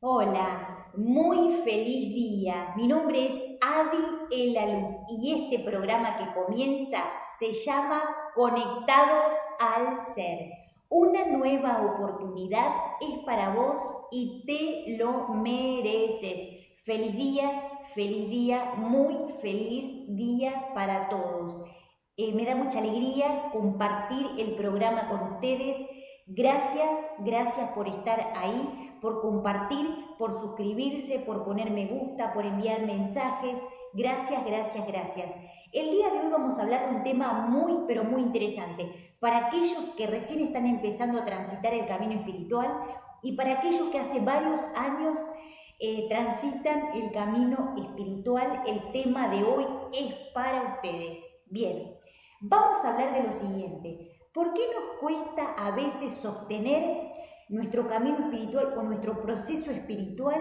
Hola, muy feliz día. Mi nombre es Adi Elaluz y este programa que comienza se llama Conectados al Ser. Una nueva oportunidad es para vos y te lo mereces. Feliz día, muy feliz día para todos. Me da mucha alegría compartir el programa con ustedes. Gracias por estar ahí, por compartir, por suscribirse, por poner me gusta, por enviar mensajes. Gracias. El día de hoy vamos a hablar de un tema muy, pero muy interesante. Para aquellos que recién están empezando a transitar el camino espiritual y para aquellos que hace varios años transitan el camino espiritual, el tema de hoy es para ustedes. Bien, vamos a hablar de lo siguiente. ¿Por qué nos cuesta a veces sostener nuestro camino espiritual o nuestro proceso espiritual?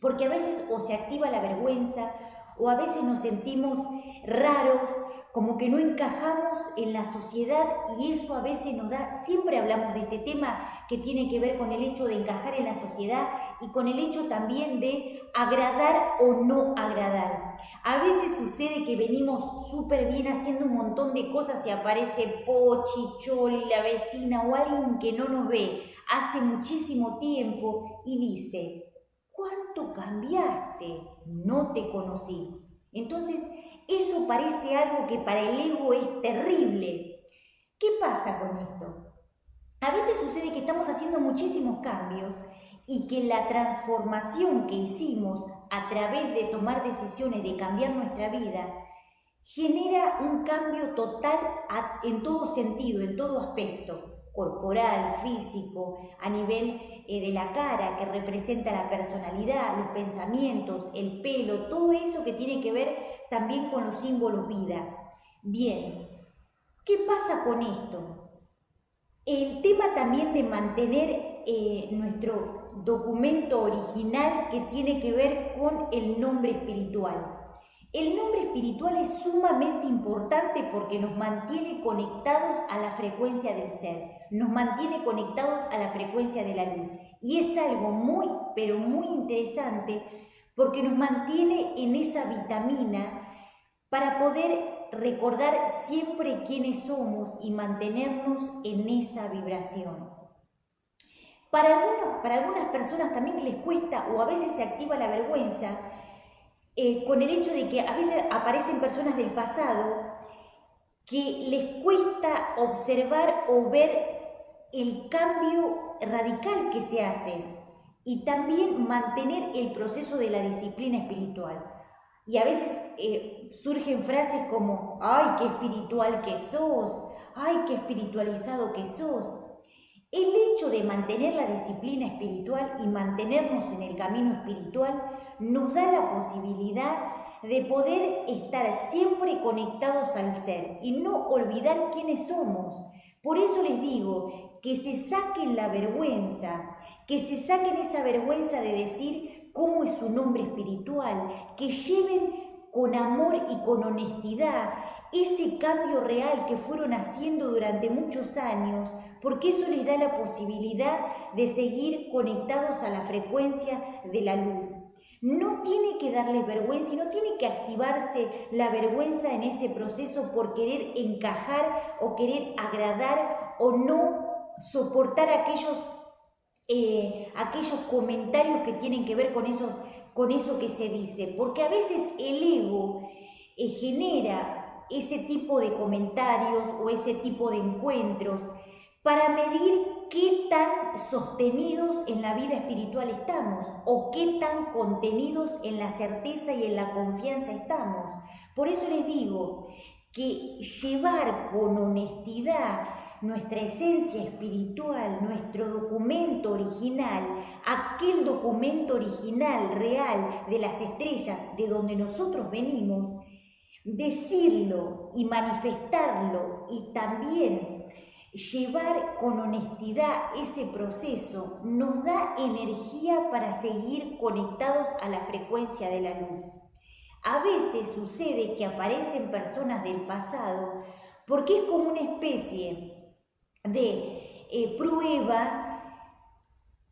Porque a veces o se activa la vergüenza o a veces nos sentimos raros, como que no encajamos en la sociedad y eso a veces nos da, siempre hablamos de este tema que tiene que ver con el hecho de encajar en la sociedad y con el hecho también de agradar o no agradar. A veces sucede que venimos súper bien haciendo un montón de cosas y aparece Pochi, Choli, la vecina o alguien que no nos ve hace muchísimo tiempo y dice: ¿cuánto cambiaste? No te conocí. Entonces, eso parece algo que para el ego es terrible. ¿Qué pasa con esto? A veces sucede que estamos haciendo muchísimos cambios y que la transformación que hicimos a través de tomar decisiones de cambiar nuestra vida genera un cambio total en todo sentido, en todo aspecto, corporal, físico, a nivel de la cara, que representa la personalidad, los pensamientos, el pelo, todo eso que tiene que ver también con los símbolos vida. Bien, ¿qué pasa con esto? El tema también de mantener nuestro documento original que tiene que ver con el nombre espiritual. El nombre espiritual es sumamente importante porque nos mantiene conectados a la frecuencia del ser, nos mantiene conectados a la frecuencia de la luz. Y es algo muy, pero muy interesante porque nos mantiene en esa vitamina para poder recordar siempre quiénes somos y mantenernos en esa vibración. Para algunas personas también les cuesta o a veces se activa la vergüenza con el hecho de que a veces aparecen personas del pasado que les cuesta observar o ver el cambio radical que se hace y también mantener el proceso de la disciplina espiritual. Y a veces surgen frases como: ¡ay, qué espiritual que sos! ¡Ay, qué espiritualizado que sos! El hecho de mantener la disciplina espiritual y mantenernos en el camino espiritual nos da la posibilidad de poder estar siempre conectados al ser y no olvidar quiénes somos. Por eso les digo que se saquen la vergüenza, que se saquen esa vergüenza de decir cómo es su nombre espiritual, que lleven con amor y con honestidad ese cambio real que fueron haciendo durante muchos años, porque eso les da la posibilidad de seguir conectados a la frecuencia de la luz. No tiene que darles vergüenza y no tiene que activarse la vergüenza en ese proceso por querer encajar o querer agradar o no soportar aquellos comentarios que tienen que ver con eso que se dice, porque a veces el ego genera ese tipo de comentarios o ese tipo de encuentros para medir qué tan sostenidos en la vida espiritual estamos o qué tan contenidos en la certeza y en la confianza estamos. Por eso les digo que llevar con honestidad nuestra esencia espiritual, nuestro documento original, aquel documento original real de las estrellas de donde nosotros venimos, decirlo y manifestarlo y también llevar con honestidad ese proceso nos da energía para seguir conectados a la frecuencia de la luz. A veces sucede que aparecen personas del pasado porque es como una especie de prueba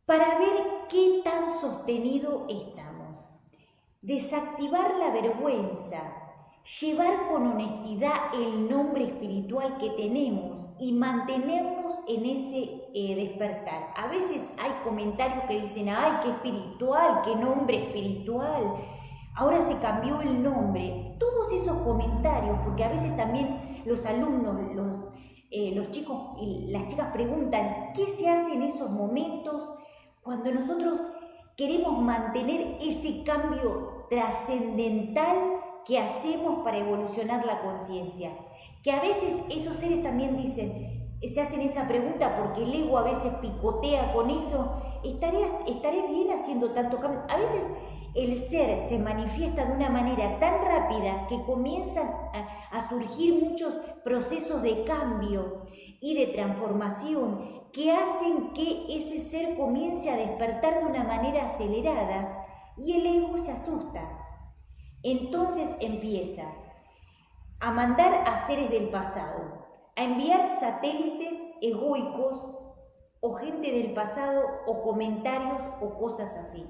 para ver qué tan sostenido estamos. Desactivar la vergüenza, llevar con honestidad el nombre espiritual que tenemos y mantenernos en ese despertar. A veces hay comentarios que dicen, ay, qué espiritual, qué nombre espiritual, ahora se cambió el nombre. Todos esos comentarios, porque a veces también los alumnos, los chicos y las chicas preguntan, ¿qué se hace en esos momentos cuando nosotros queremos mantener ese cambio trascendental que hacemos para evolucionar la conciencia? Que a veces esos seres también dicen, se hacen esa pregunta porque el ego a veces picotea con eso, ¿estaré bien haciendo tanto cambio? A veces el ser se manifiesta de una manera tan rápida que comienzan a surgir muchos procesos de cambio y de transformación que hacen que ese ser comience a despertar de una manera acelerada y el ego se asusta. Entonces empieza a mandar a seres del pasado, a enviar satélites egoicos o gente del pasado o comentarios o cosas así.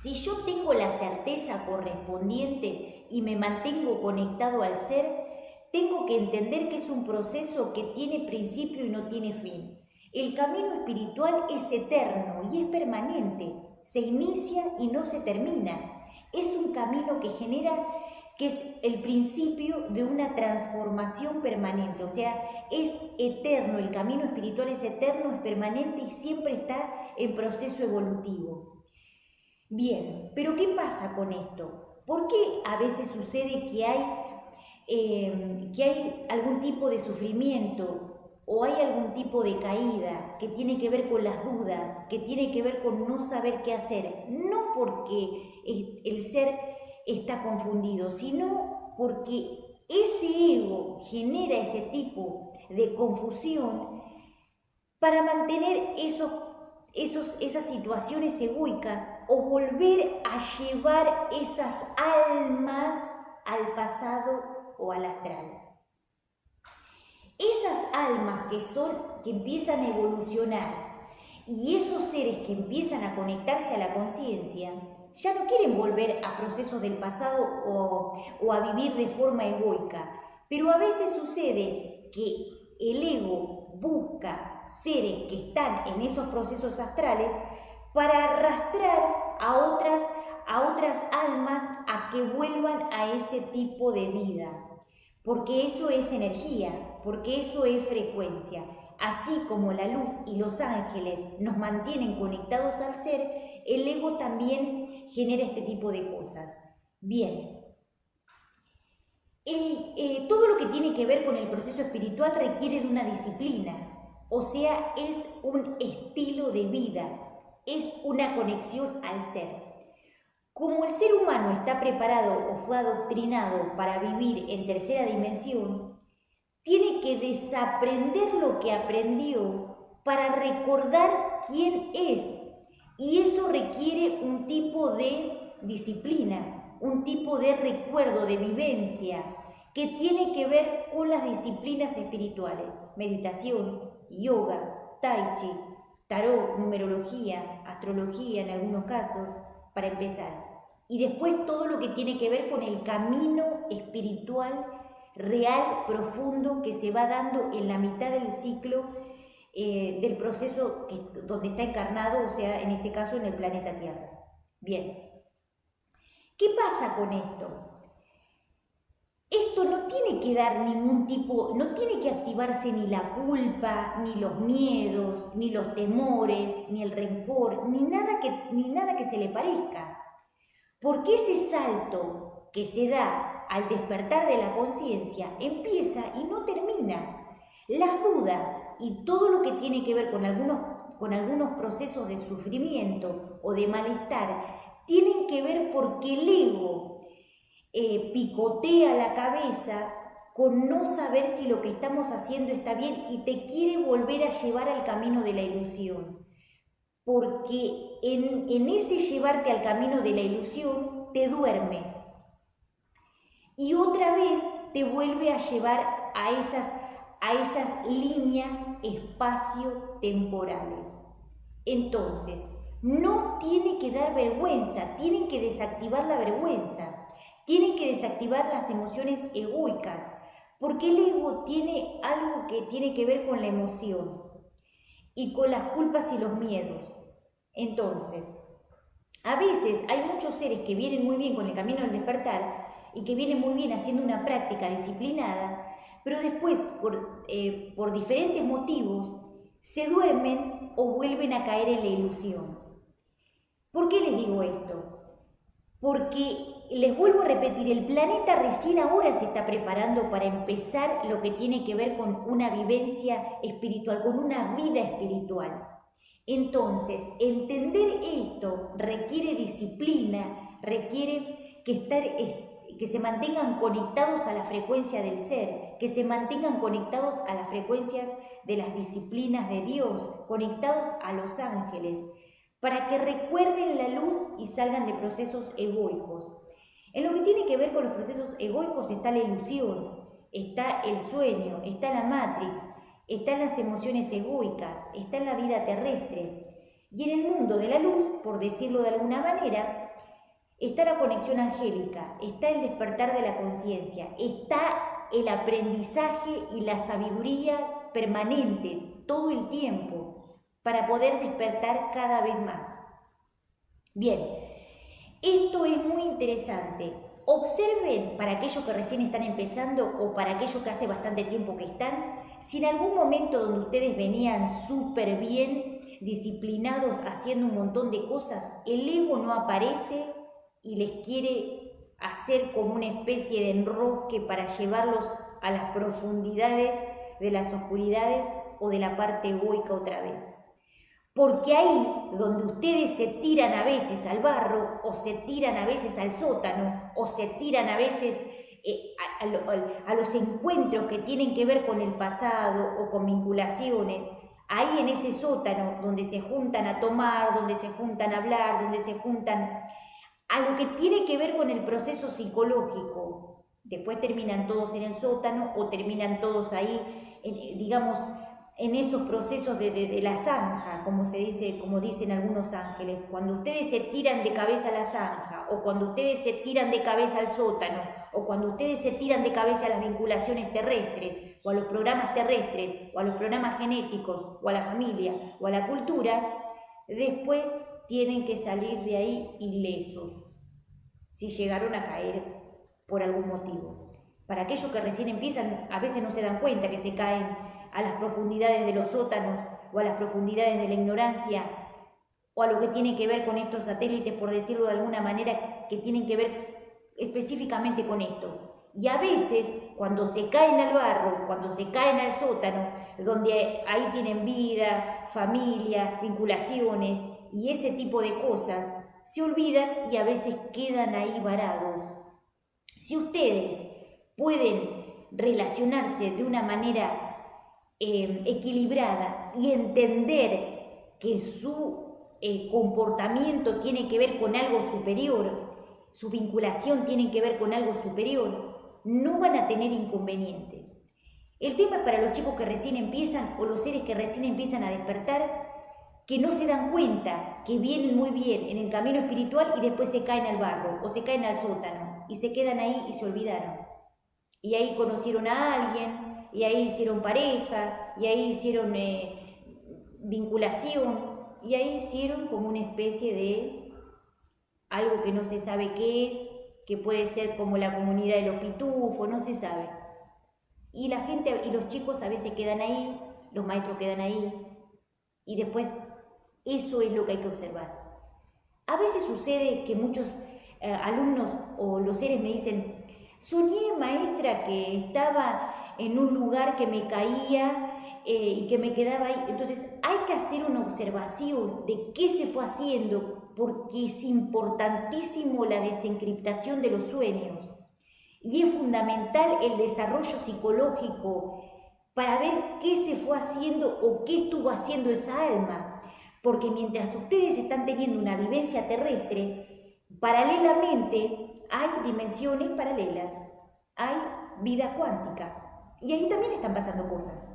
Si yo tengo la certeza correspondiente y me mantengo conectado al ser, tengo que entender que es un proceso que tiene principio y no tiene fin. El camino espiritual es eterno y es permanente, se inicia y no se termina. Es un camino que genera, que es el principio de una transformación permanente, o sea, es eterno, el camino espiritual es eterno, es permanente y siempre está en proceso evolutivo. Bien, pero ¿qué pasa con esto? ¿Por qué a veces sucede que hay algún tipo de sufrimiento o hay algún tipo de caída que tiene que ver con las dudas, que tiene que ver con no saber qué hacer? No porque el ser está confundido, sino porque ese ego genera ese tipo de confusión para mantener esas situaciones egoicas o volver a llevar esas almas al pasado o al astral. Esas almas que empiezan a evolucionar y esos seres que empiezan a conectarse a la conciencia ya no quieren volver a procesos del pasado o a vivir de forma egoica, pero a veces sucede que el ego busca seres que están en esos procesos astrales para arrastrar a otras almas a que vuelvan a ese tipo de vida, porque eso es energía, porque eso es frecuencia. Así como la luz y los ángeles nos mantienen conectados al ser, el ego también genera este tipo de cosas. Bien, todo lo que tiene que ver con el proceso espiritual requiere de una disciplina, o sea, es un estilo de vida, es una conexión al ser. Como el ser humano está preparado o fue adoctrinado para vivir en tercera dimensión, tiene que desaprender lo que aprendió para recordar quién es. Y eso requiere un tipo de disciplina, un tipo de recuerdo, de vivencia, que tiene que ver con las disciplinas espirituales. Meditación, yoga, tai chi, tarot, numerología, astrología en algunos casos, para empezar. Y después todo lo que tiene que ver con el camino espiritual real, profundo, que se va dando en la mitad del ciclo del proceso donde está encarnado, o sea, en este caso en el planeta Tierra. Bien, ¿qué pasa con esto? Esto no tiene que dar ningún tipo, no tiene que activarse ni la culpa, ni los miedos, ni los temores, ni el rencor, ni nada que se le parezca. Porque ese salto que se da al despertar de la conciencia empieza y no termina. Las dudas y todo lo que tiene que ver con algunos procesos de sufrimiento o de malestar tienen que ver porque el ego picotea la cabeza con no saber si lo que estamos haciendo está bien y te quiere volver a llevar al camino de la ilusión. Porque en ese llevarte al camino de la ilusión te duerme y otra vez te vuelve a llevar a esas líneas espacio-temporales. Entonces, No tiene que dar vergüenza, tienen que desactivar la vergüenza, tienen que desactivar las emociones egoicas, porque el ego tiene algo que tiene que ver con la emoción y con las culpas y los miedos. Entonces, a veces hay muchos seres que vienen muy bien con el camino del despertar y que vienen muy bien haciendo una práctica disciplinada, pero después, por diferentes motivos, se duermen o vuelven a caer en la ilusión. ¿Por qué les digo esto? Porque les vuelvo a repetir, el planeta recién ahora se está preparando para empezar lo que tiene que ver con una vivencia espiritual, con una vida espiritual. Entonces, entender esto requiere disciplina, requiere que se mantengan conectados a la frecuencia del ser, que se mantengan conectados a las frecuencias de las disciplinas de Dios, conectados a los ángeles, para que recuerden la luz y salgan de procesos egoicos. En lo que tiene que ver con los procesos egoicos está la ilusión, está el sueño, está la Matrix, están las emociones egoicas, está en la vida terrestre. Y en el mundo de la luz, por decirlo de alguna manera, está la conexión angélica, está el despertar de la conciencia, está el aprendizaje y la sabiduría permanente todo el tiempo para poder despertar cada vez más. Bien, esto es muy interesante. Observen, para aquellos que recién están empezando o para aquellos que hace bastante tiempo que están, si en algún momento donde ustedes venían súper bien, disciplinados, haciendo un montón de cosas, el ego no aparece y les quiere hacer como una especie de enrosque para llevarlos a las profundidades de las oscuridades o de la parte egoica otra vez. Porque ahí donde ustedes se tiran a veces al barro, o se tiran a veces al sótano, o se tiran a veces a los encuentros que tienen que ver con el pasado o con vinculaciones, ahí en ese sótano donde se juntan a tomar, donde se juntan a hablar, donde se juntan a lo que tiene que ver con el proceso psicológico, después terminan todos en el sótano o terminan todos ahí, digamos, en esos procesos de la zanja, como se dice, como dicen algunos ángeles, cuando ustedes se tiran de cabeza a la zanja, o cuando ustedes se tiran de cabeza al sótano, o cuando ustedes se tiran de cabeza a las vinculaciones terrestres, o a los programas terrestres, o a los programas genéticos, o a la familia, o a la cultura, después tienen que salir de ahí ilesos, si llegaron a caer por algún motivo. Para aquellos que recién empiezan, a veces no se dan cuenta que se caen a las profundidades de los sótanos o a las profundidades de la ignorancia o a lo que tiene que ver con estos satélites, por decirlo de alguna manera, que tienen que ver específicamente con esto. Y a veces, cuando se caen al barro, cuando se caen al sótano, donde ahí tienen vida, familia, vinculaciones y ese tipo de cosas, se olvidan y a veces quedan ahí varados. Si ustedes pueden relacionarse de una manera equilibrada y entender que su comportamiento tiene que ver con algo superior, su vinculación tiene que ver con algo superior, no van a tener inconveniente. El tema es para los chicos que recién empiezan o los seres que recién empiezan a despertar, que no se dan cuenta que vienen muy bien en el camino espiritual y después se caen al barro o se caen al sótano y se quedan ahí y se olvidaron. Y ahí conocieron a alguien, y ahí hicieron pareja, y ahí hicieron vinculación, y ahí hicieron como una especie de algo que no se sabe qué es, que puede ser como la comunidad de los pitufos, no se sabe. Y la gente y los chicos a veces quedan ahí, los maestros quedan ahí, y después eso es lo que hay que observar. A veces sucede que muchos alumnos o los seres me dicen: soñé, maestra, que estaba en un lugar que me caía y que me quedaba ahí. Entonces hay que hacer una observación de qué se fue haciendo, porque es importantísimo la desencriptación de los sueños. Y es fundamental el desarrollo psicológico para ver qué se fue haciendo o qué estuvo haciendo esa alma. Porque mientras ustedes están teniendo una vivencia terrestre, paralelamente hay dimensiones paralelas, hay vida cuántica. Y ahí también están pasando cosas.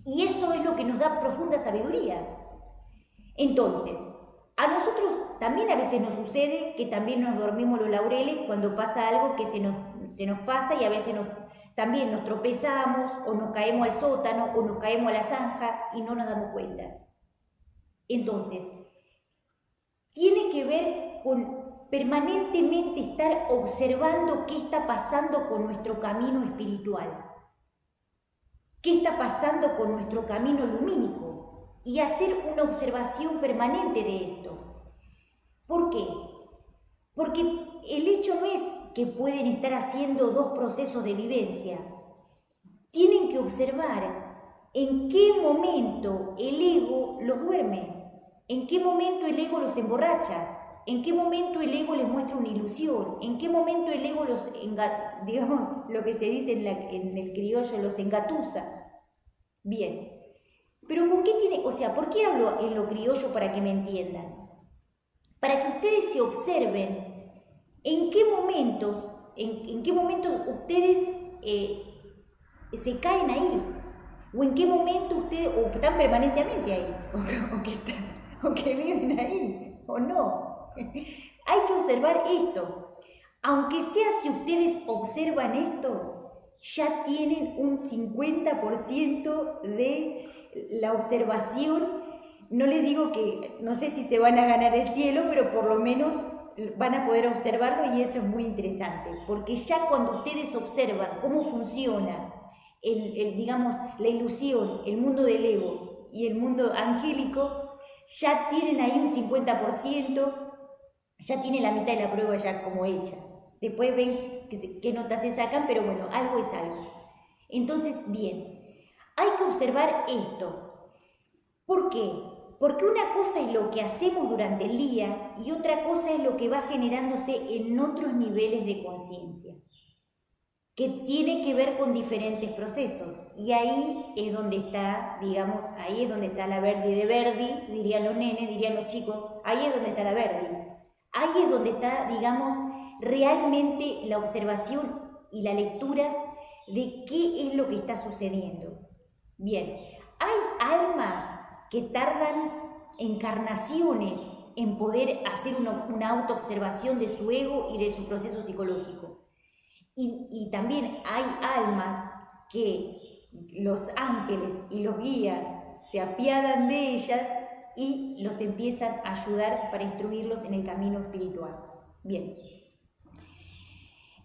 Y eso es lo que nos da profunda sabiduría. Entonces, A nosotros también a veces nos sucede que también nos dormimos los laureles cuando pasa algo que se nos pasa, y a veces también nos tropezamos o nos caemos al sótano o nos caemos a la zanja y no nos damos cuenta. Entonces, tiene que ver con permanentemente estar observando qué está pasando con nuestro camino espiritual, qué está pasando con nuestro camino lumínico, y hacer una observación permanente de esto. ¿Por qué? Porque el hecho no es que pueden estar haciendo dos procesos de vivencia. Tienen que observar en qué momento el ego los duerme, en qué momento el ego los emborracha, en qué momento el ego les muestra una ilusión, en qué momento el ego digamos, lo que se dice en el criollo, los engatusa. Bien, pero ¿por qué ¿por qué hablo en lo criollo para que me entiendan? Para que ustedes se observen en qué momentos ustedes se caen ahí, o en qué momento ustedes, o están permanentemente ahí, o que viven ahí, o no. Hay que observar esto. Aunque sea, si ustedes observan esto, ya tienen un 50% de la observación. No les digo que, no sé si se van a ganar el cielo, pero por lo menos van a poder observarlo, y eso es muy interesante, porque ya cuando ustedes observan cómo funciona digamos, la ilusión, el mundo del ego y el mundo angélico, ya tienen ahí un 50%, ya tienen la mitad de la prueba ya como hecha. Después ven qué notas se sacan, pero bueno, algo es algo. Entonces, bien, hay que observar esto. ¿Por qué? Porque una cosa es lo que hacemos durante el día y otra cosa es lo que va generándose en otros niveles de conciencia, que tiene que ver con diferentes procesos. Y ahí es donde está, digamos, ahí es donde está la Verdi de Verdi, dirían los nenes, dirían los chicos, ahí es donde está la Verdi. Ahí es donde está, digamos, realmente la observación y la lectura de qué es lo que está sucediendo. Bien, hay almas que tardan encarnaciones en poder hacer una autoobservación de su ego y de su proceso psicológico. Y también hay almas que los ángeles y los guías se apiadan de ellas y los empiezan a ayudar para instruirlos en el camino espiritual. Bien.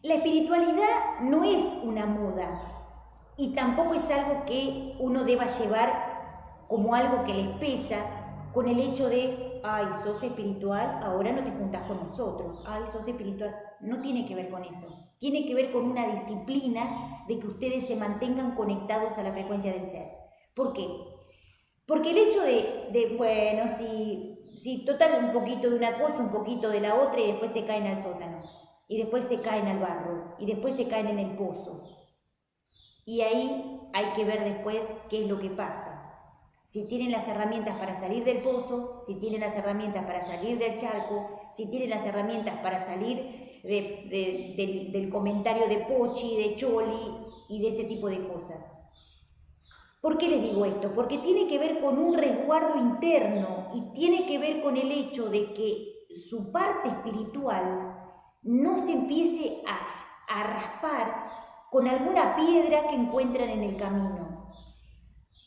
La espiritualidad no es una moda y tampoco es algo que uno deba llevar como algo que les pesa, con el hecho de, ay, sos espiritual, ahora no te juntás con nosotros, ay, sos espiritual. No tiene que ver con eso. Tiene que ver con una disciplina de que ustedes se mantengan conectados a la frecuencia del ser. ¿Por qué? Porque el hecho bueno, si total un poquito de una cosa, un poquito de la otra, y después se caen al sótano, y después se caen al barro, y después se caen en el pozo. Y ahí hay que ver después qué es lo que pasa. Si tienen las herramientas para salir del pozo, si tienen las herramientas para salir del charco, si tienen las herramientas para salir del comentario de Pochi, de Choli y de ese tipo de cosas. ¿Por qué les digo esto? Porque tiene que ver con un resguardo interno y tiene que ver con el hecho de que su parte espiritual no se empiece a raspar con alguna piedra que encuentran en el camino.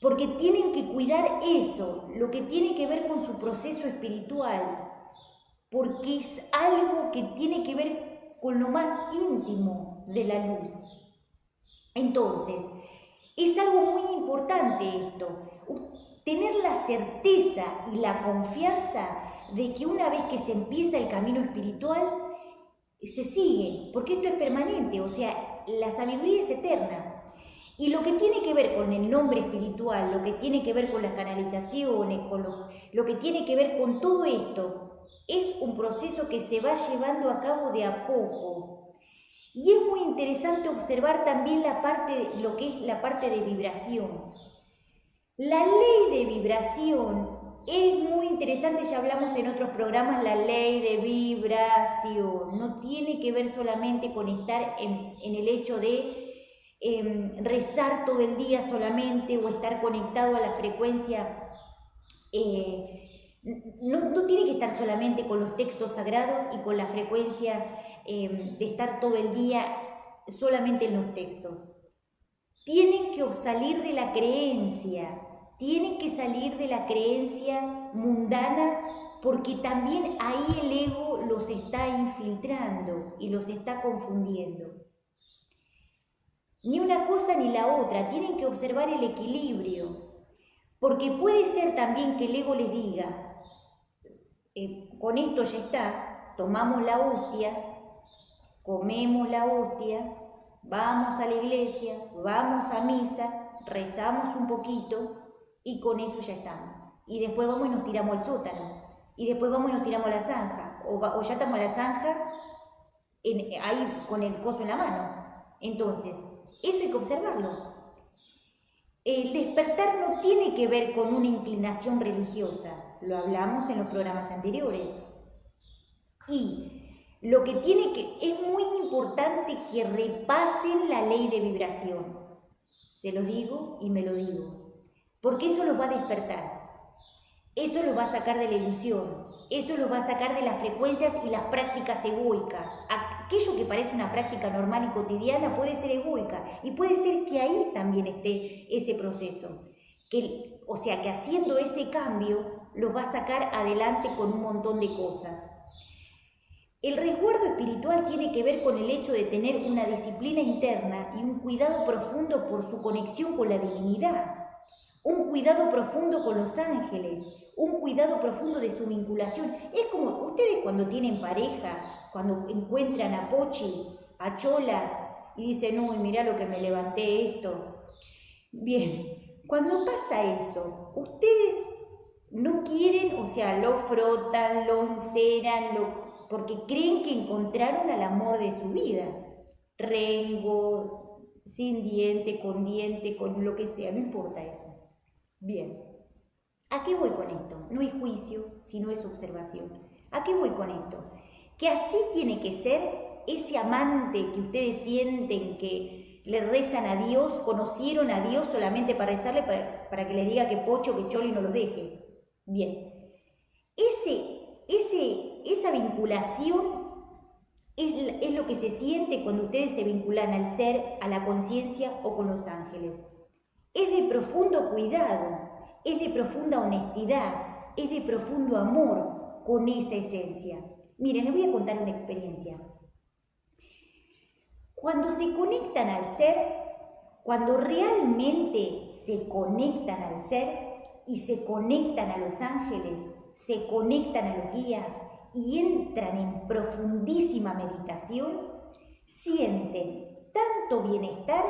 Porque tienen que cuidar eso, lo que tiene que ver con su proceso espiritual, porque es algo que tiene que ver con lo más íntimo de la luz. Entonces, es algo muy importante esto, tener la certeza y la confianza de que una vez que se empieza el camino espiritual, se sigue, porque esto es permanente, o sea, la sabiduría es eterna. Y lo que tiene que ver con el nombre espiritual, lo que tiene que ver con las canalizaciones, con lo que tiene que ver con todo esto, es un proceso que se va llevando a cabo de a poco. Y es muy interesante observar también lo que es la parte de vibración. La ley de vibración es muy interesante, ya hablamos en otros programas, la ley de vibración. No tiene que ver solamente con estar en el hecho de rezar todo el día solamente o estar conectado a la frecuencia No tiene que estar solamente con los textos sagrados y con la frecuencia de estar todo el día solamente en los textos. Tienen que salir de la creencia, tienen que salir de la creencia mundana, porque también ahí el ego los está infiltrando y los está confundiendo. Ni una cosa ni la otra, tienen que observar el equilibrio, porque puede ser también que el ego les diga, con esto ya está, tomamos la hostia, comemos la hostia, vamos a la iglesia, vamos a misa, rezamos un poquito y con eso ya estamos. Y después vamos y nos tiramos al sótano, y después vamos y nos tiramos a la zanja, o ya estamos a la zanja ahí con el coso en la mano. Entonces, eso hay que observarlo. El despertar no tiene que ver con una inclinación religiosa, lo hablamos en los programas anteriores. Y lo que es muy importante que repasen la ley de vibración. Se lo digo y me lo digo, porque eso los va a despertar. Eso los va a sacar de la ilusión, eso los va a sacar de las frecuencias y las prácticas egoicas. Aquello que parece una práctica normal y cotidiana puede ser egoica y puede ser que ahí también esté ese proceso. O sea, que haciendo ese cambio los va a sacar adelante con un montón de cosas. El resguardo espiritual tiene que ver con el hecho de tener una disciplina interna y un cuidado profundo por su conexión con la divinidad. Un cuidado profundo con los ángeles, un cuidado profundo de su vinculación. Es como ustedes cuando tienen pareja, cuando encuentran a Pochi, a Chola, y dicen, uy, mirá lo que me levanté esto. Bien, cuando pasa eso, ustedes no quieren, o sea, lo frotan, lo enceran, porque creen que encontraron al amor de su vida. Rengo, sin diente, con lo que sea, no importa eso. Bien, ¿a qué voy con esto? No es juicio, sino es observación. ¿A qué voy con esto? Que así tiene que ser ese amante que ustedes sienten que le rezan a Dios, conocieron a Dios solamente para rezarle para que les diga que Pocho, que Choli no los deje. Bien, esa vinculación es lo que se siente cuando ustedes se vinculan al ser, a la conciencia o con los ángeles. Es de profundo cuidado, es de profunda honestidad, es de profundo amor con esa esencia. Miren, les voy a contar una experiencia. Cuando se conectan al ser, cuando realmente se conectan al ser y se conectan a los ángeles, se conectan a los guías y entran en profundísima meditación, sienten tanto bienestar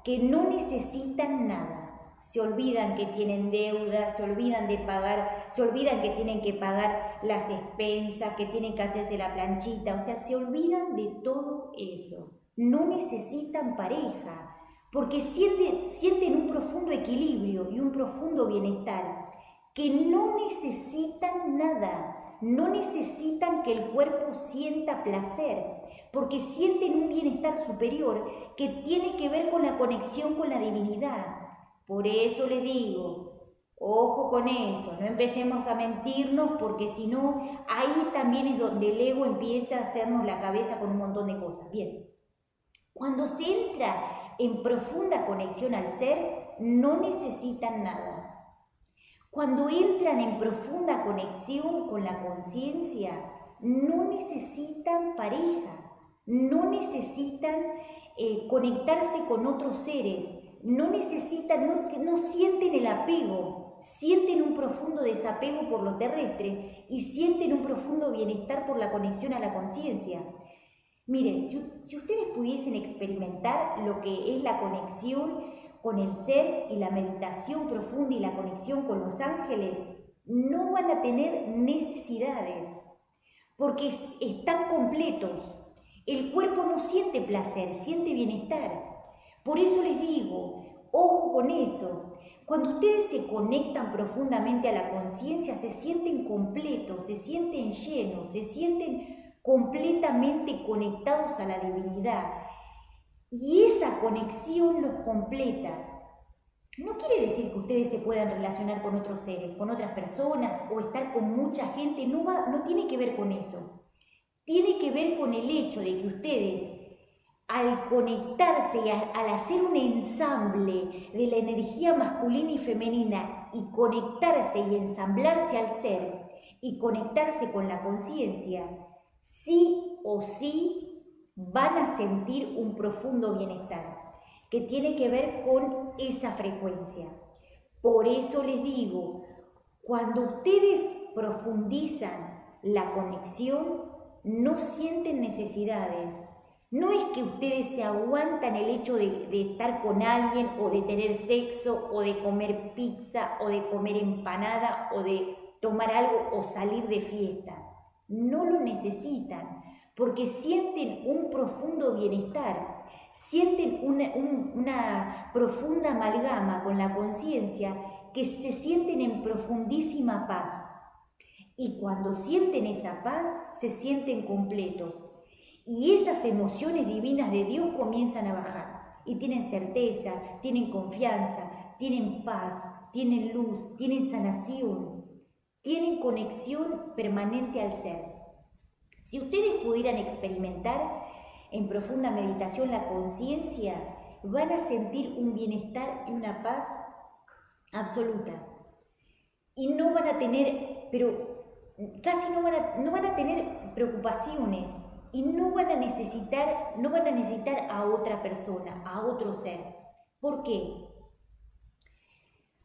que no necesitan nada. Se olvidan que tienen deudas, se olvidan de pagar, se olvidan que tienen que pagar las expensas, que tienen que hacerse la planchita, o sea, se olvidan de todo eso. No necesitan pareja, porque sienten un profundo equilibrio y un profundo bienestar, que no necesitan nada, no necesitan que el cuerpo sienta placer, porque sienten un bienestar superior que tiene que ver con la conexión con la divinidad. Por eso les digo, ojo con eso, no empecemos a mentirnos, porque si no, ahí también es donde el ego empieza a hacernos la cabeza con un montón de cosas. Bien, cuando se entra en profunda conexión al ser, no necesitan nada. Cuando entran en profunda conexión con la conciencia, no necesitan pareja, no necesitan conectarse con otros seres, no sienten el apego, sienten un profundo desapego por lo terrestre y sienten un profundo bienestar por la conexión a la conciencia. Miren, si ustedes pudiesen experimentar lo que es la conexión con el ser y la meditación profunda y la conexión con los ángeles, no van a tener necesidades, porque están completos. El cuerpo no siente placer, siente bienestar. Por eso les digo, ojo con eso. Cuando ustedes se conectan profundamente a la conciencia, se sienten completos, se sienten llenos, se sienten completamente conectados a la divinidad. Y esa conexión los completa. no quiere decir que ustedes se puedan relacionar con otros seres, con otras personas o estar con mucha gente, no tiene que ver con eso. Tiene que ver con el hecho de que ustedes, al conectarse y al hacer un ensamble de la energía masculina y femenina y conectarse y ensamblarse al ser y conectarse con la conciencia, sí o sí van a sentir un profundo bienestar que tiene que ver con esa frecuencia. Por eso les digo, cuando ustedes profundizan la conexión, no sienten necesidades. No es que ustedes se aguantan el hecho de estar con alguien o de tener sexo o de comer pizza o de comer empanada o de tomar algo o salir de fiesta. No lo necesitan porque sienten un profundo bienestar, sienten una profunda amalgama con la conciencia que se sienten en profundísima paz. Y cuando sienten esa paz, se sienten completos. Y esas emociones divinas de Dios comienzan a bajar. Y tienen certeza, tienen confianza, tienen paz, tienen luz, tienen sanación, tienen conexión permanente al ser. Si ustedes pudieran experimentar en profunda meditación la conciencia, van a sentir un bienestar y una paz absoluta. Y no van a tener, pero casi no van a tener preocupaciones y no van a necesitar a otra persona, a otro ser. ¿Por qué?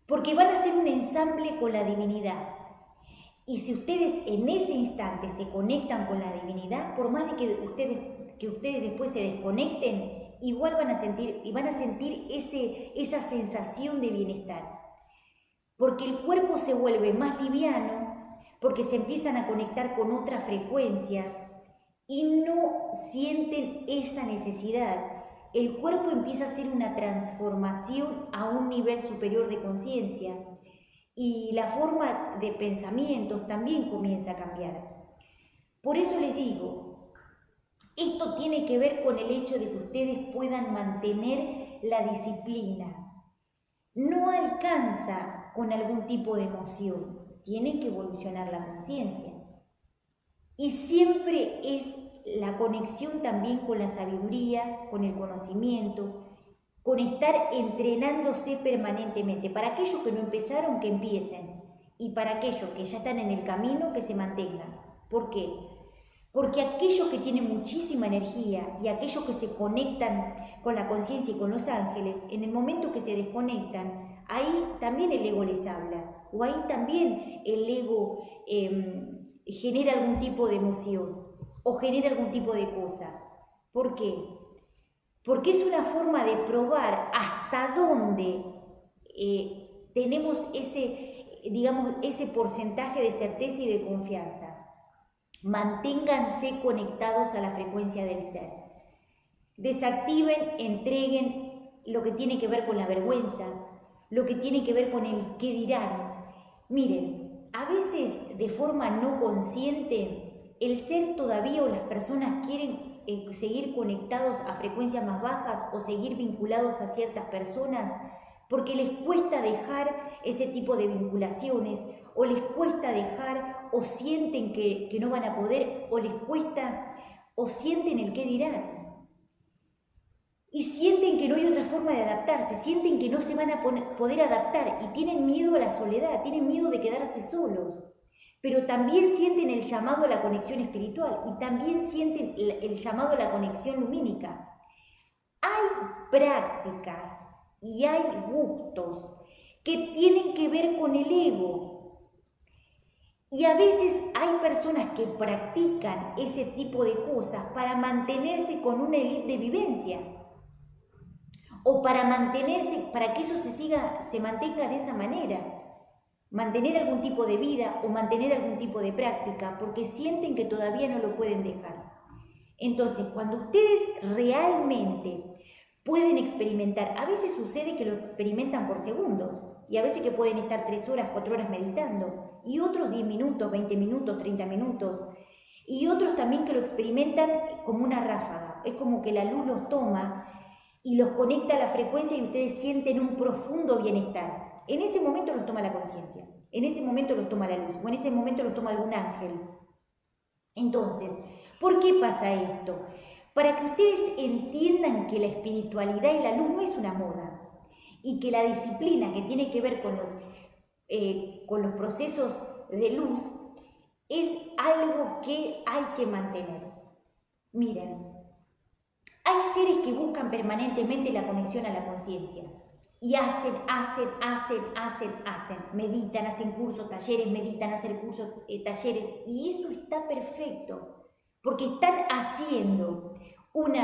Porque van a hacer un ensamble con la divinidad. Y si ustedes en ese instante se conectan con la divinidad, por más de que ustedes después se desconecten, igual van a sentir esa sensación de bienestar. Porque el cuerpo se vuelve más liviano, porque se empiezan a conectar con otras frecuencias y no sienten esa necesidad. El cuerpo empieza a hacer una transformación a un nivel superior de conciencia y la forma de pensamientos también comienza a cambiar. Por eso les digo, esto tiene que ver con el hecho de que ustedes puedan mantener la disciplina. No alcanza con algún tipo de emoción, tienen que evolucionar la conciencia. Y siempre es la conexión también con la sabiduría, con el conocimiento, con estar entrenándose permanentemente. Para aquellos que no empezaron, que empiecen. Y para aquellos que ya están en el camino, que se mantengan. ¿Por qué? Porque aquellos que tienen muchísima energía y aquellos que se conectan con la conciencia y con los ángeles, en el momento que se desconectan, ahí también el ego les habla, o ahí también el ego genera algún tipo de emoción, o genera algún tipo de cosa. ¿Por qué? Porque es una forma de probar hasta dónde tenemos ese porcentaje de certeza y de confianza. Manténganse conectados a la frecuencia del ser. Desactiven, entreguen lo que tiene que ver con la vergüenza, lo que tiene que ver con el qué dirán. Miren, a veces de forma no consciente, el ser todavía o las personas quieren seguir conectados a frecuencias más bajas o seguir vinculados a ciertas personas porque les cuesta dejar ese tipo de vinculaciones o les cuesta dejar o sienten que no van a poder o les cuesta o sienten el qué dirán y sienten que no hay otra forma de adaptarse, sienten que no se van a poder adaptar y tienen miedo a la soledad, tienen miedo de quedarse solos. Pero también sienten el llamado a la conexión espiritual y también sienten el llamado a la conexión lumínica. Hay prácticas y hay gustos que tienen que ver con el ego. Y a veces hay personas que practican ese tipo de cosas para mantenerse con una élite de vivencia. O para que eso se mantenga de esa manera. Mantener algún tipo de vida o mantener algún tipo de práctica porque sienten que todavía no lo pueden dejar. Entonces, cuando ustedes realmente pueden experimentar, a veces sucede que lo experimentan por segundos y a veces que pueden estar 3 horas, 4 horas meditando y otros 10 minutos, 20 minutos, 30 minutos y otros también que lo experimentan como una ráfaga, es como que la luz los toma y los conecta a la frecuencia y ustedes sienten un profundo bienestar. En ese momento los toma la conciencia, en ese momento los toma la luz, o en ese momento los toma algún ángel. Entonces, ¿por qué pasa esto? Para que ustedes entiendan que la espiritualidad y la luz no es una moda, y que la disciplina que tiene que ver con los procesos de luz es algo que hay que mantener. Miren, hay seres que buscan permanentemente la conexión a la conciencia y hacen, meditan, hacen cursos, talleres, meditan, hacen cursos, talleres, y eso está perfecto, porque están haciendo un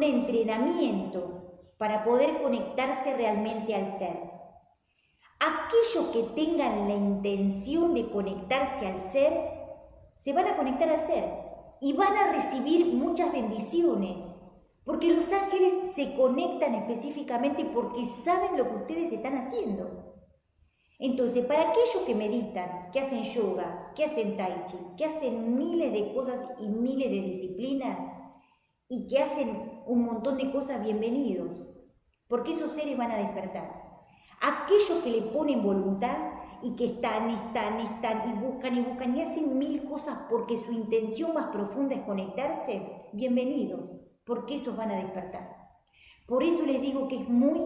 entrenamiento para poder conectarse realmente al ser. Aquellos que tengan la intención de conectarse al ser, se van a conectar al ser y van a recibir muchas bendiciones, porque los ángeles se conectan específicamente porque saben lo que ustedes están haciendo. Entonces, para aquellos que meditan, que hacen yoga, que hacen tai chi, que hacen miles de cosas y miles de disciplinas y que hacen un montón de cosas, bienvenidos, porque esos seres van a despertar. Aquellos que le ponen voluntad y que están y buscan y hacen mil cosas porque su intención más profunda es conectarse, bienvenidos, porque esos van a despertar. Por eso les digo que es muy,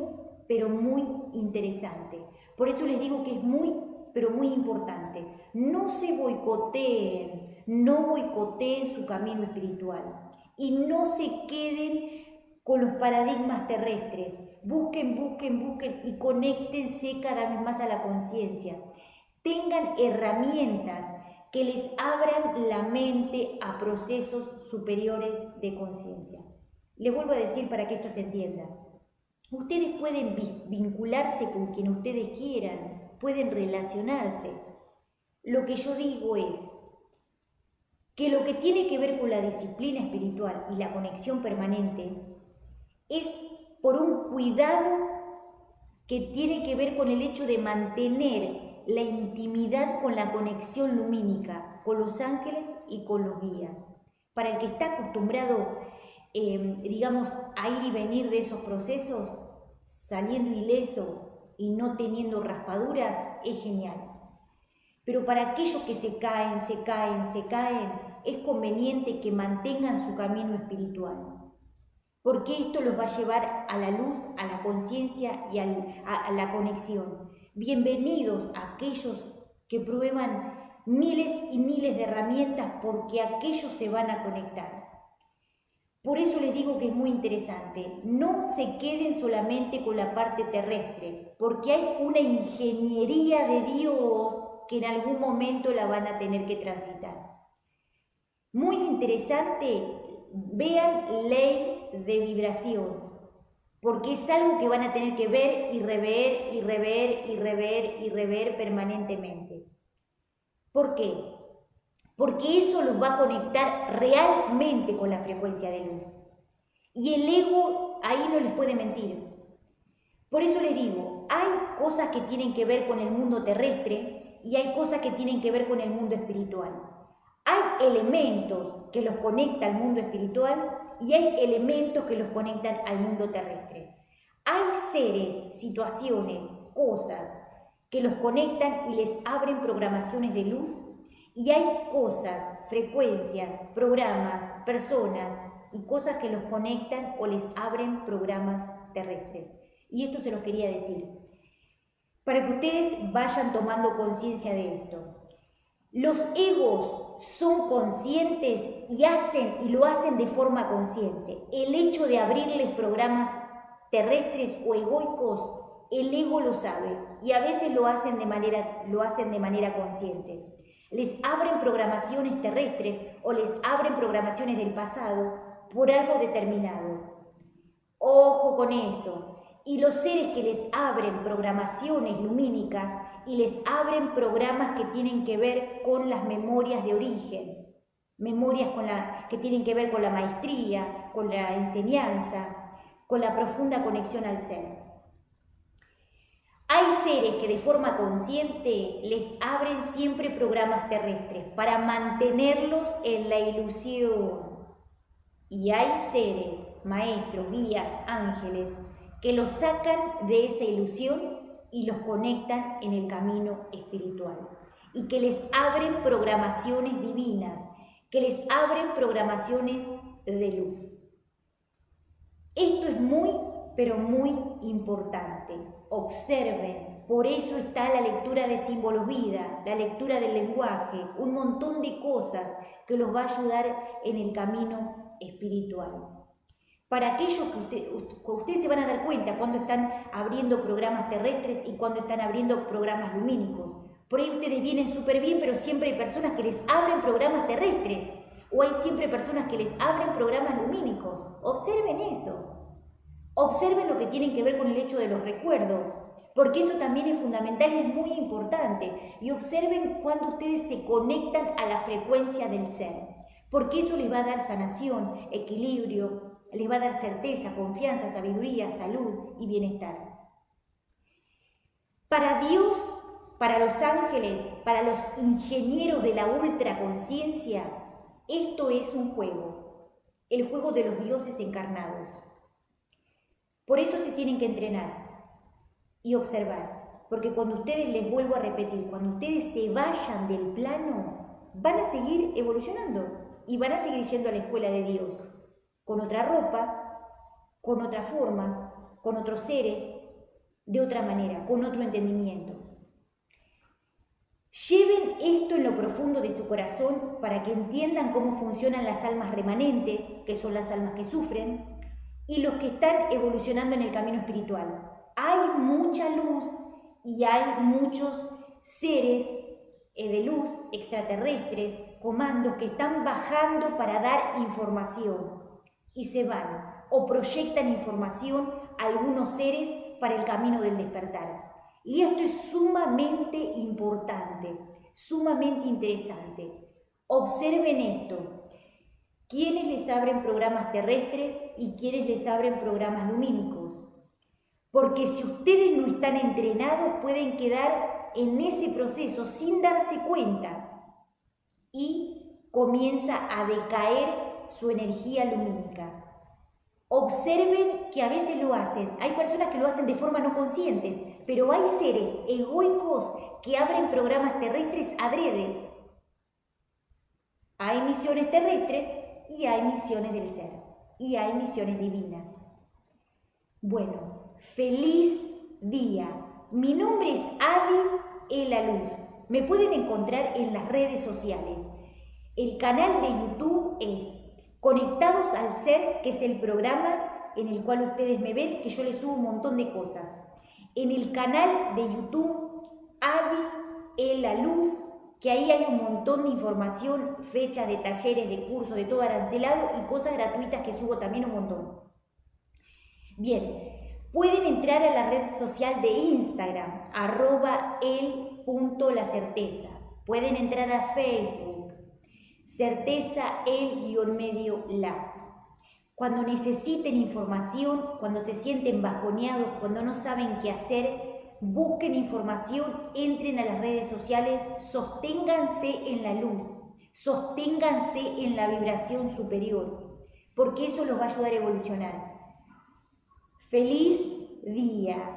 pero muy interesante. Por eso les digo que es muy, pero muy importante. No se boicoteen, no boicoteen su camino espiritual y no se queden con los paradigmas terrestres. Busquen y conéctense cada vez más a la conciencia. Tengan herramientas que les abran la mente a procesos superiores de conciencia. Les vuelvo a decir para que esto se entienda. Ustedes pueden vincularse con quien ustedes quieran, pueden relacionarse. Lo que yo digo es que lo que tiene que ver con la disciplina espiritual y la conexión permanente es por un cuidado que tiene que ver con el hecho de mantener la intimidad con la conexión lumínica, con los ángeles y con los guías. Para el que está acostumbrado, a ir y venir de esos procesos, saliendo ileso y no teniendo raspaduras, es genial. Pero para aquellos que se caen, es conveniente que mantengan su camino espiritual, porque esto los va a llevar a la luz, a la conciencia y a la conexión. Bienvenidos a aquellos que prueban miles y miles de herramientas, porque aquellos se van a conectar. Por eso les digo que es muy interesante. No se queden solamente con la parte terrestre, porque hay una ingeniería de Dios que en algún momento la van a tener que transitar. Muy interesante, vean ley de vibración, porque es algo que van a tener que ver y rever permanentemente. ¿Por qué? Porque eso los va a conectar realmente con la frecuencia de luz. Y el ego ahí no les puede mentir. Por eso les digo, hay cosas que tienen que ver con el mundo terrestre y hay cosas que tienen que ver con el mundo espiritual. Hay elementos que los conectan al mundo espiritual y hay elementos que los conectan al mundo terrestre. Hay seres, situaciones, cosas que los conectan y les abren programaciones de luz, y hay cosas, frecuencias, programas, personas y cosas que los conectan o les abren programas terrestres. Y esto se los quería decir, para que ustedes vayan tomando conciencia de esto. Los egos son conscientes y lo hacen de forma consciente. El hecho de abrirles programas terrestres o egoicos, el ego lo sabe y a veces lo hacen de manera consciente. Les abren programaciones terrestres o les abren programaciones del pasado por algo determinado. Ojo con eso. Y los seres que les abren programaciones lumínicas y les abren programas que tienen que ver con las memorias de origen, memorias que tienen que ver con la maestría, con la enseñanza, con la profunda conexión al ser. Hay seres que de forma consciente les abren siempre programas terrestres para mantenerlos en la ilusión. Y hay seres maestros, guías, ángeles, que los sacan de esa ilusión y los conectan en el camino espiritual. Y que les abren programaciones divinas, que les abren programaciones de luz. Esto es muy, pero muy importante. Observen, por eso está la lectura de símbolos vida, la lectura del lenguaje, un montón de cosas que los va a ayudar en el camino espiritual. Para aquellos que ustedes se van a dar cuenta cuando están abriendo programas terrestres y cuando están abriendo programas lumínicos. Por ahí ustedes vienen súper bien, pero siempre hay personas que les abren programas terrestres. O hay siempre personas que les abren programas lumínicos. Observen eso. Observen lo que tienen que ver con el hecho de los recuerdos, porque eso también es fundamental y es muy importante. Y observen cuando ustedes se conectan a la frecuencia del ser, porque eso les va a dar sanación, equilibrio, les va a dar certeza, confianza, sabiduría, salud y bienestar. Para Dios, para los ángeles, para los ingenieros de la ultraconciencia, esto es un juego, el juego de los dioses encarnados. Por eso se tienen que entrenar y observar, porque cuando ustedes, les vuelvo a repetir, cuando ustedes se vayan del plano, van a seguir evolucionando y van a seguir yendo a la escuela de Dios, con otra ropa, con otras formas, con otros seres, de otra manera, con otro entendimiento. Lleven esto en lo profundo de su corazón para que entiendan cómo funcionan las almas remanentes, que son las almas que sufren, y los que están evolucionando en el camino espiritual. Hay mucha luz y hay muchos seres de luz, extraterrestres, comandos que están bajando para dar información y se van o proyectan información a algunos seres para el camino del despertar. Y esto es sumamente importante, sumamente interesante. Observen esto. ¿Quiénes les abren programas terrestres y quiénes les abren programas lumínicos? Porque si ustedes no están entrenados, pueden quedar en ese proceso sin darse cuenta y comienza a decaer su energía lumínica. Observen que a veces lo hacen. Hay personas que lo hacen de forma no conscientes, pero hay seres egoicos que abren programas terrestres adrede. Hay misiones terrestres y hay misiones del ser, y hay misiones divinas. Bueno, feliz día. Mi nombre es Adi La Luz. Me pueden encontrar en las redes sociales. El canal de YouTube es Conectados al Ser, que es el programa en el cual ustedes me ven, que yo les subo un montón de cosas. En el canal de YouTube Adi La Luz, que ahí hay un montón de información, fechas de talleres, de cursos, de todo arancelado y cosas gratuitas que subo también un montón. Bien, pueden entrar a la red social de Instagram, @el.lacerteza. Pueden entrar a Facebook, certeza el_la. Cuando necesiten información, cuando se sienten bajoneados, cuando no saben qué hacer, busquen información, entren a las redes sociales, sosténganse en la luz, sosténganse en la vibración superior, porque eso los va a ayudar a evolucionar. Feliz día.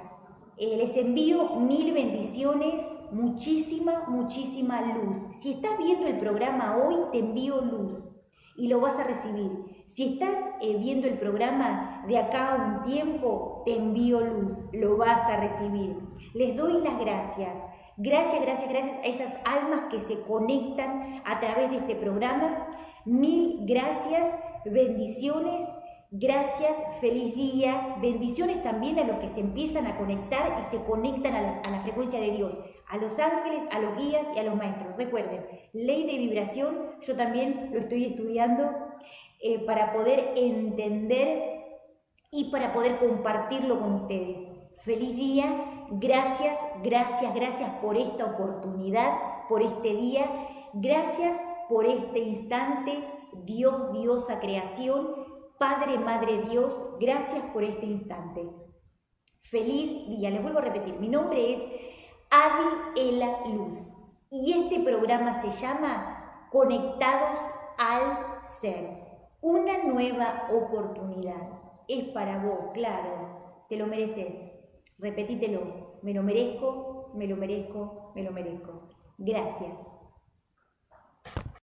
Les envío 1000 bendiciones, muchísima, muchísima luz. Si estás viendo el programa hoy, te envío luz y lo vas a recibir. Si estás viendo el programa de acá a un tiempo, te envío luz, lo vas a recibir. Les doy las gracias. Gracias, gracias, gracias a esas almas que se conectan a través de este programa. 1000 gracias, bendiciones, gracias, feliz día. Bendiciones también a los que se empiezan a conectar y se conectan a la frecuencia de Dios, a los ángeles, a los guías y a los maestros. Recuerden, ley de vibración, yo también lo estoy estudiando para poder entender y para poder compartirlo con ustedes. Feliz día, gracias, gracias, gracias por esta oportunidad, por este día, gracias por este instante, Dios, diosa creación, Padre, Madre Dios, gracias por este instante. Feliz día, les vuelvo a repetir, mi nombre es Adi La Luz y este programa se llama Conectados al Ser. Una nueva oportunidad. Es para vos, claro. Te lo mereces. Repetítelo. Me lo merezco, me lo merezco, me lo merezco. Gracias.